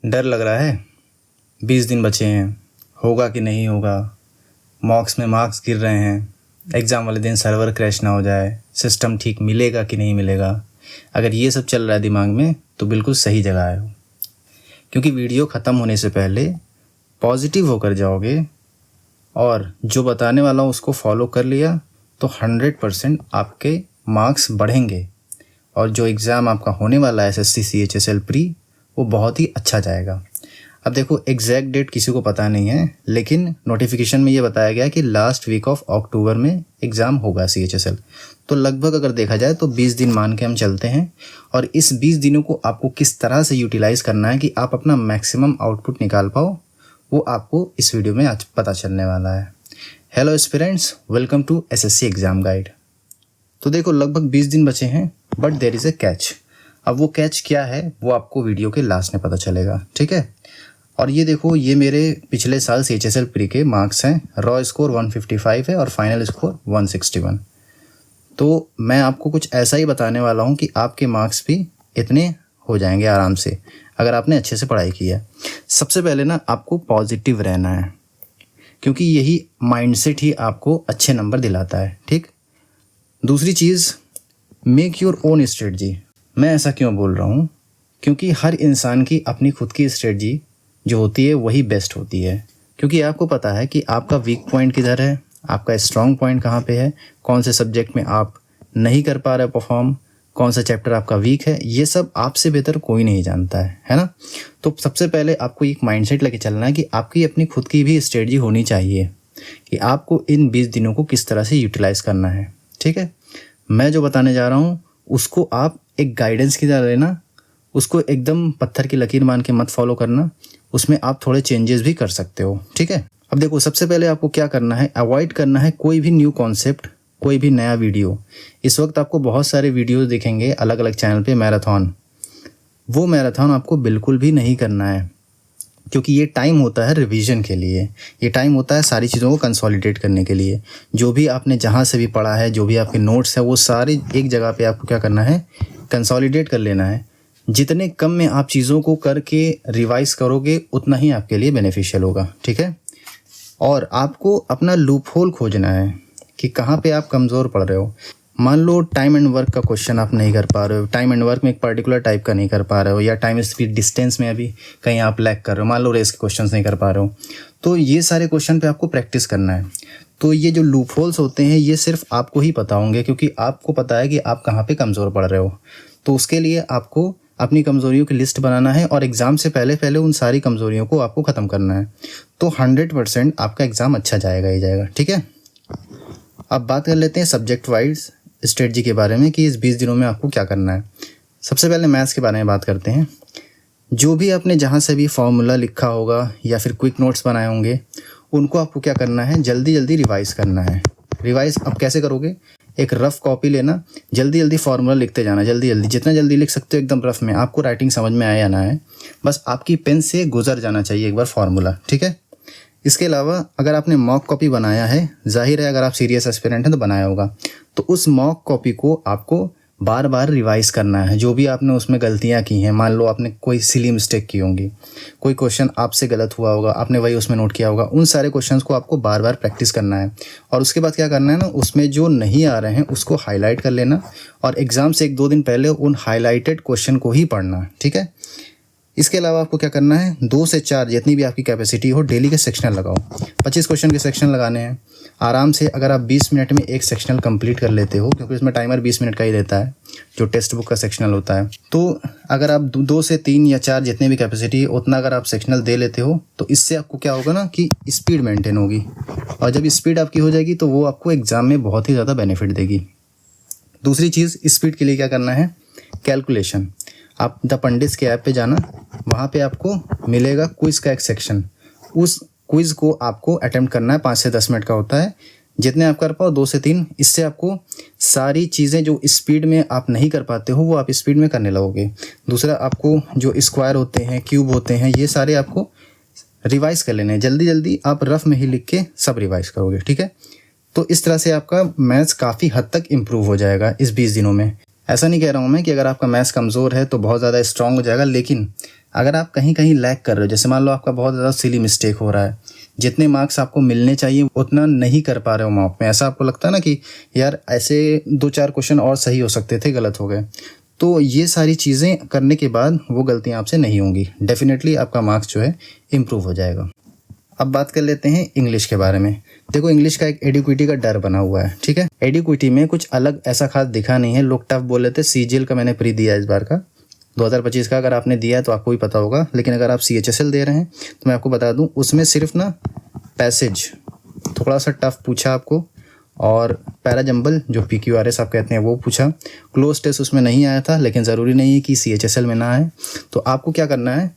डर लग रहा है? 20 दिन बचे हैं, होगा कि नहीं होगा, मॉक्स में मार्क्स गिर रहे हैं, एग्ज़ाम वाले दिन सर्वर क्रैश ना हो जाए, सिस्टम ठीक मिलेगा कि नहीं मिलेगा। अगर ये सब चल रहा है दिमाग में तो बिल्कुल सही जगह आए हो, क्योंकि वीडियो ख़त्म होने से पहले पॉजिटिव होकर जाओगे और जो बताने वाला हूँ उसको फॉलो कर लिया तो 100% आपके मार्क्स बढ़ेंगे और जो एग्ज़ाम आपका होने वाला है SSC CHSL प्री वो बहुत ही अच्छा जाएगा। अब देखो, एग्जैक्ट डेट किसी को पता नहीं है, लेकिन नोटिफिकेशन में ये बताया गया कि लास्ट वीक ऑफ अक्टूबर में एग्ज़ाम होगा CHSL। तो लगभग अगर देखा जाए तो 20 दिन मान के हम चलते हैं और इस 20 दिनों को आपको किस तरह से यूटिलाइज़ करना है कि आप अपना मैक्सिमम आउटपुट निकाल पाओ, वो आपको इस वीडियो में आज पता चलने वाला है। Hello aspirants, welcome to SSC exam guide. तो देखो, लगभग 20 दिन बचे हैं, but there is a catch. अब वो कैच क्या है वो आपको वीडियो के लास्ट में पता चलेगा, ठीक है। और ये देखो, ये मेरे पिछले साल CHSL प्री के मार्क्स हैं। रॉ स्कोर 155 है और फाइनल स्कोर 161। तो मैं आपको कुछ ऐसा ही बताने वाला हूँ कि आपके मार्क्स भी इतने हो जाएंगे आराम से अगर आपने अच्छे से पढ़ाई की है। सबसे पहले ना आपको पॉजिटिव रहना है, क्योंकि यही माइंडसेट ही आपको अच्छे नंबर दिलाता है, ठीक। दूसरी चीज़, मेक योर ओन स्ट्रेटजी। मैं ऐसा क्यों बोल रहा हूँ? क्योंकि हर इंसान की अपनी खुद की स्ट्रेटजी जो होती है वही बेस्ट होती है, क्योंकि आपको पता है कि आपका वीक पॉइंट किधर है, आपका स्ट्रॉन्ग पॉइंट कहाँ पे है, कौन से सब्जेक्ट में आप नहीं कर पा रहे परफॉर्म, कौन सा चैप्टर आपका वीक है। ये सब आपसे बेहतर कोई नहीं जानता है ना। तो सबसे पहले आपको एक माइंडसेट लेके चलना है कि आपकी अपनी खुद की भी स्ट्रेटजी होनी चाहिए कि आपको इन 20 दिनों को किस तरह से यूटिलाइज़ करना है, ठीक है। मैं जो बताने जा रहा हूँ उसको आप एक गाइडेंस की तरह लेना, उसको एकदम पत्थर की लकीर मान के मत फॉलो करना, उसमें आप थोड़े चेंजेस भी कर सकते हो, ठीक है। अब देखो, सबसे पहले आपको क्या करना है, अवॉइड करना है कोई भी न्यू कॉन्सेप्ट, कोई भी नया वीडियो। इस वक्त आपको बहुत सारे वीडियोस दिखेंगे अलग अलग चैनल पे मैराथन, वो मैराथन आपको बिल्कुल भी नहीं करना है, क्योंकि ये टाइम होता है रिवीजन के लिए, ये टाइम होता है सारी चीज़ों को कंसोलिडेट करने के लिए। जो भी आपने जहाँ से भी पढ़ा है, जो भी आपके नोट्स है, वो सारे एक जगह पे आपको क्या करना है, कंसोलिडेट कर लेना है। जितने कम में आप चीज़ों को करके रिवाइज करोगे उतना ही आपके लिए बेनिफिशियल होगा, ठीक है। और आपको अपना लूप होल खोजना है कि कहाँ पे आप कमज़ोर पड़ रहे हो। मान लो टाइम एंड वर्क का क्वेश्चन आप नहीं कर पा रहे हो, टाइम एंड वर्क में एक पर्टिकुलर टाइप का नहीं कर पा रहे हो, या टाइम स्पीड डिस्टेंस में अभी कहीं आप लैग कर रहे हो, मान लो रेस के क्वेश्चन नहीं कर पा रहे हो, तो ये सारे क्वेश्चन पे आपको प्रैक्टिस करना है। तो ये जो लूप होल्स होते हैं ये सिर्फ आपको ही पता होंगे, क्योंकि आपको पता है कि आप कहाँ पे कमज़ोर पड़ रहे हो। तो उसके लिए आपको अपनी कमज़ोरियों की लिस्ट बनाना है और एग्ज़ाम से पहले पहले उन सारी कमज़ोरियों को आपको ख़त्म करना है। तो 100% आपका एग्ज़ाम अच्छा जाएगा ही जाएगा, ठीक है। अब बात कर लेते हैं सब्जेक्ट वाइज स्ट्रेटजी के बारे में कि इस 20 दिनों में आपको क्या करना है। सबसे पहले मैथ्स के बारे में बात करते हैं। जो भी आपने जहाँ से भी फॉर्मूला लिखा होगा या फिर क्विक नोट्स बनाए होंगे, उनको आपको क्या करना है, जल्दी जल्दी रिवाइज़ करना है। रिवाइज़ अब कैसे करोगे, एक रफ़ कॉपी लेना, जल्दी जल्दी फार्मूला लिखते जाना, जल्दी जल्दी जितना जल्दी लिख सकते हो एकदम रफ़ में। आपको राइटिंग समझ में आया ना है, बस आपकी पेन से गुजर जाना चाहिए एक बार फार्मूला, ठीक है। इसके अलावा अगर आपने मॉक कॉपी बनाया है, जाहिर है अगर आप सीरियस एस्पिरेंट हैं तो बनाया होगा, तो उस मॉक कॉपी को आपको बार बार रिवाइज करना है। जो भी आपने उसमें गलतियां की हैं, मान लो आपने कोई सिली मिस्टेक की होंगी, कोई क्वेश्चन आपसे गलत हुआ होगा, आपने वही उसमें नोट किया होगा, उन सारे क्वेश्चंस को आपको बार बार प्रैक्टिस करना है। और उसके बाद क्या करना है ना, उसमें जो नहीं आ रहे हैं उसको हाईलाइट कर लेना और एग्ज़ाम से 1-2 दिन पहले उन हाईलाइटेड क्वेश्चन को ही पढ़ना, ठीक है। इसके अलावा आपको क्या करना है, 2 से 4 जितनी भी आपकी कैपेसिटी हो डेली के सेक्शनल लगाओ। 25 क्वेश्चन के सेक्शन लगाने हैं आराम से। अगर आप 20 मिनट में एक सेक्शनल कंप्लीट कर लेते हो, क्योंकि इसमें टाइमर 20 मिनट का ही रहता है जो टेक्स्ट बुक का सेक्शनल होता है, तो अगर आप 2 से 3 या 4 जितने भी कैपेसिटी उतना अगर आप सेक्शनल दे लेते हो, तो इससे आपको क्या होगा ना कि स्पीड मेंटेन होगी, और जब स्पीड आपकी हो जाएगी तो वो आपको एग्ज़ाम में बहुत ही ज़्यादा बेनिफिट देगी। दूसरी चीज़, स्पीड के लिए क्या करना है, कैलकुलेशन। आप द पंडित के ऐप पे जाना, वहाँ पे आपको मिलेगा क्विज़ का एक सेक्शन। उस क्विज़ को आपको अटेम्प्ट करना है, 5 से 10 मिनट का होता है, जितने आप कर पाओ 2 से 3। इससे आपको सारी चीज़ें जो स्पीड में आप नहीं कर पाते हो वो आप स्पीड में करने लगोगे। दूसरा, आपको जो स्क्वायर होते हैं, क्यूब होते हैं, ये सारे आपको रिवाइज़ कर लेने हैं। जल्दी जल्दी आप रफ में ही लिख के सब रिवाइज़ करोगे, ठीक है। तो इस तरह से आपका मैथ्स काफ़ी हद तक इम्प्रूव हो जाएगा इस 20 दिनों में। ऐसा नहीं कह रहा हूँ मैं कि अगर आपका मैथ्स कमज़ोर है तो बहुत ज़्यादा स्ट्रांग हो जाएगा, लेकिन अगर आप कहीं कहीं लैग कर रहे हो, जैसे मान लो आपका बहुत ज़्यादा सिली मिस्टेक हो रहा है, जितने मार्क्स आपको मिलने चाहिए उतना नहीं कर पा रहे हो मॉक में, ऐसा आपको लगता है ना कि यार ऐसे 2-4 क्वेश्चन और सही हो सकते थे, गलत हो गए, तो ये सारी चीज़ें करने के बाद वो गलतियाँ आपसे नहीं होंगी, डेफिनेटली आपका मार्क्स जो है इम्प्रूव हो जाएगा। अब बात कर लेते हैं इंग्लिश के बारे में। देखो, इंग्लिश का एक एडिक्विटी का डर बना हुआ है, ठीक है। एडिक्विटी में कुछ अलग ऐसा खास दिखा नहीं है, लोग टफ बोल रहे थे। सीजीएल का मैंने प्री दिया इस बार का 2025 का, अगर आपने दिया है तो आपको भी पता होगा, लेकिन अगर आप CHSL दे रहे हैं तो मैं आपको बता दूं, उसमें सिर्फ ना पैसेज थोड़ा सा टफ पूछा आपको, और पैराजंबल जो PQRS आप कहते हैं वो पूछा। क्लोज टेस्ट उसमें नहीं आया था, लेकिन ज़रूरी नहीं है कि CHSL में ना आए। तो आपको क्या करना है,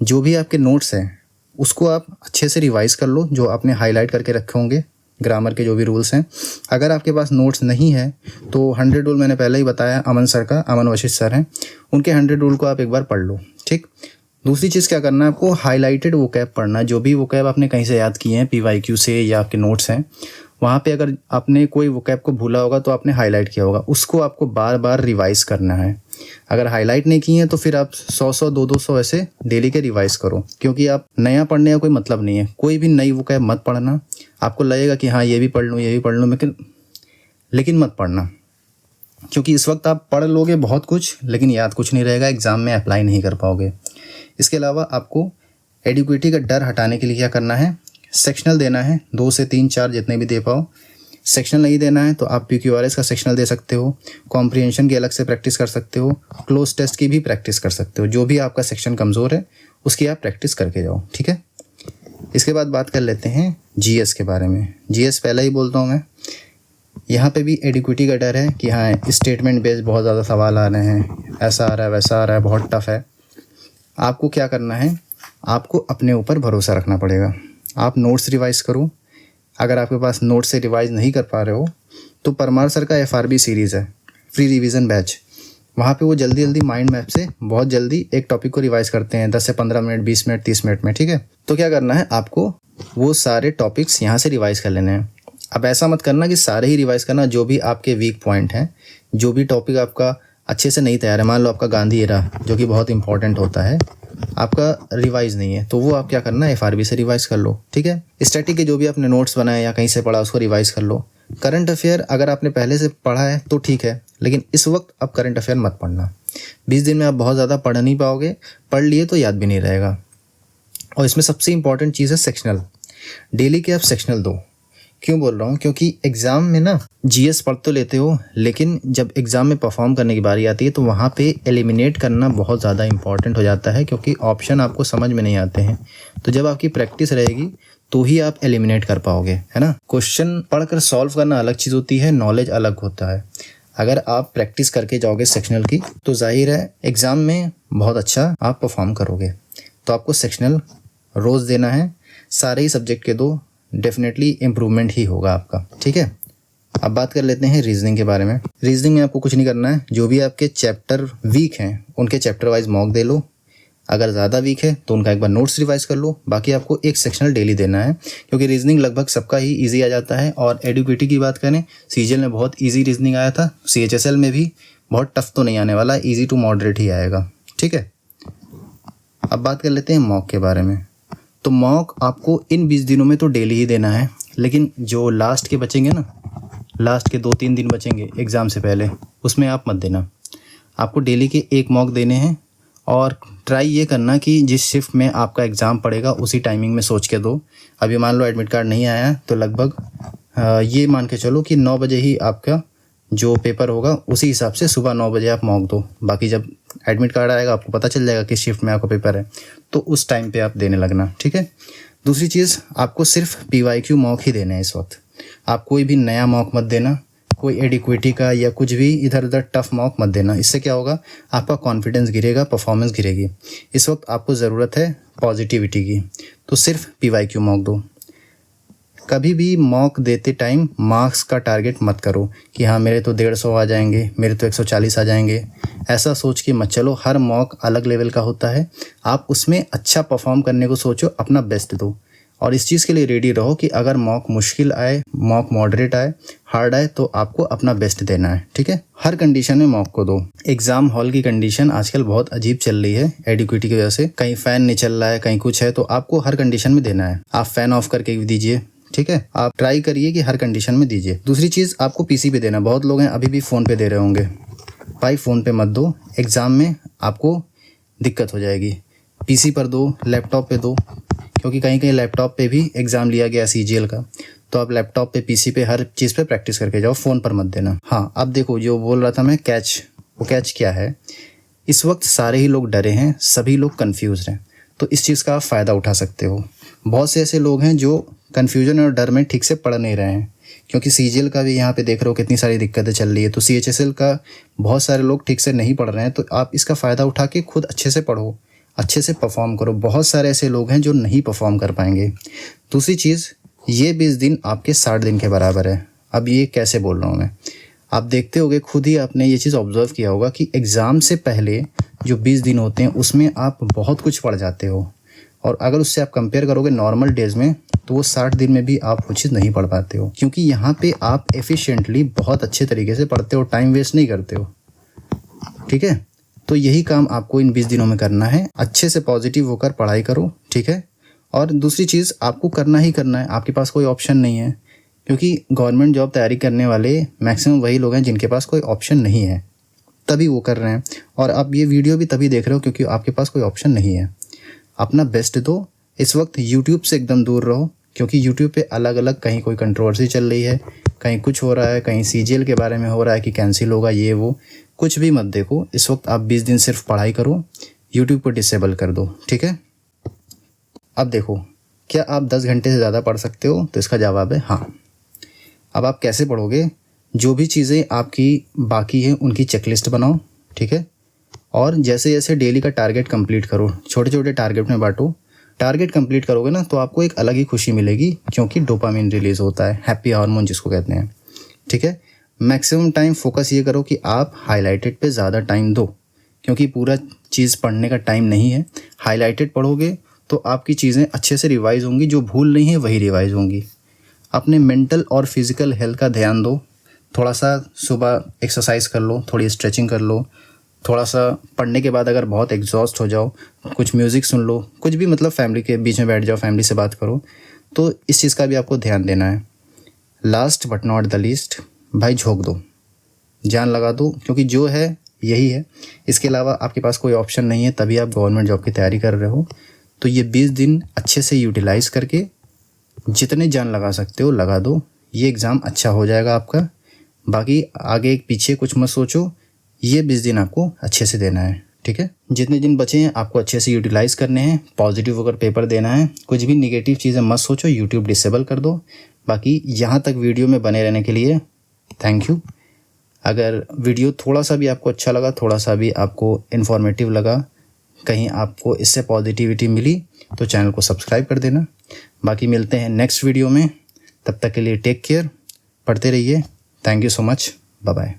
जो भी आपके नोट्स हैं उसको आप अच्छे से रिवाइज़ कर लो, जो आपने हाईलाइट करके रखे होंगे, ग्रामर के जो भी रूल्स हैं। अगर आपके पास नोट्स नहीं है तो 100 रूल मैंने पहले ही बताया, अमन सर का, अमन वशिष्ठ सर हैं, उनके 100 रूल को आप एक बार पढ़ लो, ठीक। दूसरी चीज़ क्या करना है, आपको हाईलाइटेड वोकैब पढ़ना है, जो भी वोकैब आपने कहीं से याद किए हैं, PYQ से या आपके नोट्स हैं, वहाँ पे अगर आपने कोई वोकैब को भूला होगा तो आपने हाईलाइट किया होगा, उसको आपको बार बार रिवाइज करना है। अगर हाईलाइट नहीं किए हैं तो फिर आप 100 200 ऐसे डेली के रिवाइज करो, क्योंकि आप नया पढ़ने का कोई मतलब नहीं है। कोई भी नई वोकैब मत पढ़ना, आपको लगेगा कि हाँ ये भी पढ़ लूँ, ये भी पढ़ लूँ, लेकिन मत पढ़ना, क्योंकि इस वक्त आप पढ़ लोगे बहुत कुछ, लेकिन याद कुछ नहीं रहेगा, एग्ज़ाम में अप्लाई नहीं कर पाओगे। इसके अलावा आपको एडिक्विटी का डर हटाने के लिए क्या करना है, सेक्शनल देना है, 2 से 3 4 जितने भी दे पाओ। सेक्शनल नहीं देना है तो आप PQRS का सेक्शनल दे सकते हो, कॉम्प्रिहेंशन की अलग से प्रैक्टिस कर सकते हो, क्लोज टेस्ट की भी प्रैक्टिस कर सकते हो, जो भी आपका सेक्शन कमज़ोर है उसकी आप प्रैक्टिस करके जाओ, ठीक है। इसके बाद बात कर लेते हैं GS के बारे में। GS पहले ही बोलता हूँ मैं, यहाँ पे भी एडिक्विटी का डर है कि हाँ स्टेटमेंट बेस्ड बहुत ज़्यादा सवाल आ रहे हैं, ऐसा आ रहा है, वैसा आ रहा है, बहुत टफ है। आपको क्या करना है, आपको अपने ऊपर भरोसा रखना पड़ेगा। आप नोट्स रिवाइज़ करो, अगर आपके पास नोट्स से रिवाइज़ नहीं कर पा रहे हो तो परमार सर का FRB सीरीज़ है, फ्री रिवीजन बैच, वहाँ पे वो जल्दी जल्दी माइंड मैप से बहुत जल्दी एक टॉपिक को रिवाइज़ करते हैं, 10 से 15 मिनट, 20 मिनट, 30 मिनट में, ठीक है। तो क्या करना है, आपको वो सारे टॉपिक्स यहाँ से रिवाइज़ कर लेने हैं। अब ऐसा मत करना कि सारे ही रिवाइज़ करना, जो भी आपके वीक पॉइंट हैं, जो भी टॉपिक आपका अच्छे से नहीं तैयार है, मान लो आपका गांधी एरा जो कि बहुत इंपॉर्टेंट होता है, आपका रिवाइज़ नहीं है, तो वो आप क्या करना है, FRB से रिवाइज़ कर लो, ठीक है। स्टैटिक के जो भी आपने नोट्स बनाए या कहीं से पढ़ा उसको रिवाइज़ कर लो। करंट अफेयर अगर आपने पहले से पढ़ा है तो ठीक है, लेकिन इस वक्त अब करंट अफेयर मत पढ़ना, 20 दिन में आप बहुत ज़्यादा पढ़ नहीं पाओगे, पढ़ लिए तो याद भी नहीं रहेगा। और इसमें सबसे इंपॉर्टेंट चीज़ है सेक्शनल, डेली के आप सेक्शनल दो। क्यों बोल रहा हूँ, क्योंकि एग्ज़ाम में ना GS पढ़ तो लेते हो, लेकिन जब एग्ज़ाम में परफॉर्म करने की बारी आती है तो वहाँ पे एलिमिनेट करना बहुत ज़्यादा इंपॉर्टेंट हो जाता है, क्योंकि ऑप्शन आपको समझ में नहीं आते हैं। तो जब आपकी प्रैक्टिस रहेगी तो ही आप एलिमिनेट कर पाओगे, है ना। क्वेश्चन पढ़कर सॉल्व करना अलग चीज़ होती है, नॉलेज अलग होता है। अगर आप प्रैक्टिस करके जाओगे सेक्शनल की तो जाहिर है एग्ज़ाम में बहुत अच्छा आप परफॉर्म करोगे। तो आपको सेक्शनल रोज़ देना है, सारे ही सब्जेक्ट के दो, डेफिनेटली इम्प्रूवमेंट ही होगा आपका, ठीक है। अब बात कर लेते हैं रीजनिंग के बारे में। रीजनिंग में आपको कुछ नहीं करना है, जो भी आपके चैप्टर वीक हैं उनके चैप्टर वाइज मॉक दे लो, अगर ज़्यादा वीक है तो उनका एक बार नोट्स रिवाइज कर लो, बाकी आपको एक सेक्शनल डेली देना है, क्योंकि रीजनिंग लगभग सबका ही ईजी आ जाता है। और एडिक्विटी की बात करें, CGL में बहुत ईजी रीजनिंग आया था, CHSL में भी बहुत टफ तो नहीं आने वाला, ईजी टू मॉडरेट ही आएगा, ठीक है। अब बात कर लेते हैं मॉक के बारे में। तो मॉक आपको इन 20 दिनों में तो डेली ही देना है, लेकिन जो लास्ट के बचेंगे ना, लास्ट के 2-3 दिन बचेंगे एग्ज़ाम से पहले, उसमें आप मत देना। आपको डेली के एक मॉक देने हैं, और ट्राई ये करना कि जिस शिफ्ट में आपका एग्ज़ाम पड़ेगा उसी टाइमिंग में सोच के दो। अभी मान लो एडमिट कार्ड नहीं आया तो लगभग ये मान के चलो कि 9 बजे ही आपका जो पेपर होगा उसी हिसाब से सुबह 9 बजे आप मॉक दो। बाकी जब एडमिट कार्ड आएगा आपको पता चल जाएगा किस शिफ्ट में आपका पेपर है, तो उस टाइम पे आप देने लगना, ठीक है। दूसरी चीज़, आपको सिर्फ PYQ मॉक ही देने हैं इस वक्त, आप कोई भी नया मॉक मत देना, कोई एडिक्विटी का या कुछ भी इधर उधर टफ मॉक मत देना। इससे क्या होगा, आपका कॉन्फिडेंस गिरेगा, परफॉर्मेंस गिरेगी। इस वक्त आपको ज़रूरत है पॉजिटिविटी की, तो सिर्फ PYQ मॉक दो। कभी भी मॉक देते टाइम मार्क्स का टारगेट मत करो कि हाँ मेरे तो 150 आ जाएंगे, मेरे तो 140 आ जाएंगे, ऐसा सोच के मत चलो। हर मॉक अलग लेवल का होता है, आप उसमें अच्छा परफॉर्म करने को सोचो, अपना बेस्ट दो। और इस चीज़ के लिए रेडी रहो कि अगर मॉक मुश्किल आए, मॉक मॉडरेट आए, हार्ड आए, तो आपको अपना बेस्ट देना है, ठीक है। हर कंडीशन में मॉक को दो। एग्जाम हॉल की कंडीशन आजकल बहुत अजीब चल रही है एडिक्विटी की वजह से, कहीं फ़ैन नहीं चल रहा है, कहीं कुछ है, तो आपको हर कंडीशन में देना है। आप फ़ैन ऑफ करके भी दीजिए, ठीक है। आप ट्राई करिए कि हर कंडीशन में दीजिए। दूसरी चीज़, आपको पीसी पे देना। बहुत लोग हैं अभी भी फ़ोन पे दे रहे होंगे। भाई फ़ोन पे मत दो, एग्ज़ाम में आपको दिक्कत हो जाएगी। पीसी पर दो, लैपटॉप पे दो, क्योंकि कहीं कहीं लैपटॉप पे भी एग्ज़ाम लिया गया सीजीएल का, तो आप लैपटॉप पे, पीसी पे, हर चीज़ पे प्रैक्टिस करके जाओ, फ़ोन पर मत देना। हाँ, अब देखो जो बोल रहा था मैं कैच, वो कैच क्या है, इस वक्त सारे ही लोग डरे हैं, सभी लोग कन्फ्यूज़ हैं, तो इस चीज़ का आप फ़ायदा उठा सकते हो। बहुत से ऐसे लोग हैं जो कन्फ्यूजन और डर में ठीक से पढ़ नहीं रहे हैं, क्योंकि सीजीएल का भी यहाँ पे देख रहे हो कितनी सारी दिक्कतें चल रही है, तो सीएचएसएल का बहुत सारे लोग ठीक से नहीं पढ़ रहे हैं, तो आप इसका फ़ायदा उठा के खुद अच्छे से पढ़ो, अच्छे से परफॉर्म करो। बहुत सारे ऐसे लोग हैं जो नहीं परफॉर्म कर पाएंगे। दूसरी चीज़, ये 20 दिन आपके 60 दिन के बराबर है। अब ये कैसे बोल रहा हूँ मैं, आप देखते होगे, खुद ही आपने ये चीज़ ऑब्जर्व किया होगा कि एग्ज़ाम से पहले जो 20 दिन होते हैं उसमें आप बहुत कुछ पढ़ जाते हो, और अगर उससे आप कंपेयर करोगे नॉर्मल डेज़ में, तो वो 60 दिन में भी आप वो चीज़ नहीं पढ़ पाते हो, क्योंकि यहाँ पे आप एफिशिएंटली बहुत अच्छे तरीके से पढ़ते हो, टाइम वेस्ट नहीं करते हो, ठीक है। तो यही काम आपको इन 20 दिनों में करना है। अच्छे से पॉजिटिव होकर पढ़ाई करो, ठीक है। और दूसरी चीज़, आपको करना ही करना है, आपके पास कोई ऑप्शन नहीं है, क्योंकि गवर्नमेंट जॉब तैयारी करने वाले मैक्सिमम वही लोग हैं जिनके पास कोई ऑप्शन नहीं है, तभी वो कर रहे हैं। और आप ये वीडियो भी तभी देख रहे हो क्योंकि आपके पास कोई ऑप्शन नहीं है। अपना बेस्ट दो। इस वक्त यूट्यूब से एकदम दूर रहो, क्योंकि यूट्यूब पे अलग अलग कहीं कोई कंट्रोवर्सी चल रही है, कहीं कुछ हो रहा है, कहीं सीजीएल के बारे में हो रहा है कि कैंसिल होगा, ये वो, कुछ भी मत देखो। इस वक्त आप 20 दिन सिर्फ पढ़ाई करो, यूट्यूब को डिसेबल कर दो, ठीक है। अब देखो, क्या आप 10 घंटे से ज़्यादा पढ़ सकते हो, तो इसका जवाब है हाँ। अब आप कैसे पढ़ोगे, जो भी चीज़ें आपकी बाकी हैं उनकी चेकलिस्ट बनाओ, ठीक है। और जैसे जैसे डेली का टारगेट कंप्लीट करो, छोटे छोटे टारगेट में बांटो। टारगेट कंप्लीट करोगे ना, तो आपको एक अलग ही खुशी मिलेगी, क्योंकि डोपामिन रिलीज़ होता है, हैप्पी हार्मोन जिसको कहते हैं, ठीक है। मैक्सिमम टाइम फोकस ये करो कि आप हाईलाइटेड पे ज़्यादा टाइम दो, क्योंकि पूरा चीज़ पढ़ने का टाइम नहीं है। हाईलाइटेड पढ़ोगे तो आपकी चीज़ें अच्छे से रिवाइज़ होंगी, जो भूल नहीं है वही रिवाइज़ होंगी। अपने मेंटल और फिज़िकल हेल्थ का ध्यान दो। थोड़ा सा सुबह एक्सरसाइज कर लो, थोड़ी स्ट्रेचिंग कर लो, थोड़ा सा पढ़ने के बाद अगर बहुत एग्जॉस्ट हो जाओ, कुछ म्यूज़िक सुन लो, कुछ भी, मतलब फैमिली के बीच में बैठ जाओ, फैमिली से बात करो, तो इस चीज़ का भी आपको ध्यान देना है। Last but not the least, भाई झोंक दो, जान लगा दो, क्योंकि जो है यही है, इसके अलावा आपके पास कोई ऑप्शन नहीं है, तभी आप गवर्नमेंट जॉब की तैयारी कर रहे हो। तो ये 20 दिन अच्छे से यूटिलाइज़ करके जितने जान लगा सकते हो लगा दो, ये एग्ज़ाम अच्छा हो जाएगा आपका। बाकी आगे पीछे कुछ मत सोचो, ये 20 दिन आपको अच्छे से देना है, ठीक है। जितने दिन बचे हैं आपको अच्छे से यूटिलाइज़ करने हैं, पॉजिटिव होकर पेपर देना है, कुछ भी निगेटिव चीज़ें मत सोचो, यूट्यूब डिसेबल कर दो। बाकी यहाँ तक वीडियो में बने रहने के लिए थैंक यू। अगर वीडियो थोड़ा सा भी आपको अच्छा लगा, थोड़ा सा भी आपको इन्फॉर्मेटिव लगा, कहीं आपको इससे पॉजिटिविटी मिली, तो चैनल को सब्सक्राइब कर देना। बाकी मिलते हैं नेक्स्ट वीडियो में, तब तक के लिए टेक केयर, पढ़ते रहिए। Thank you so much, bye bye.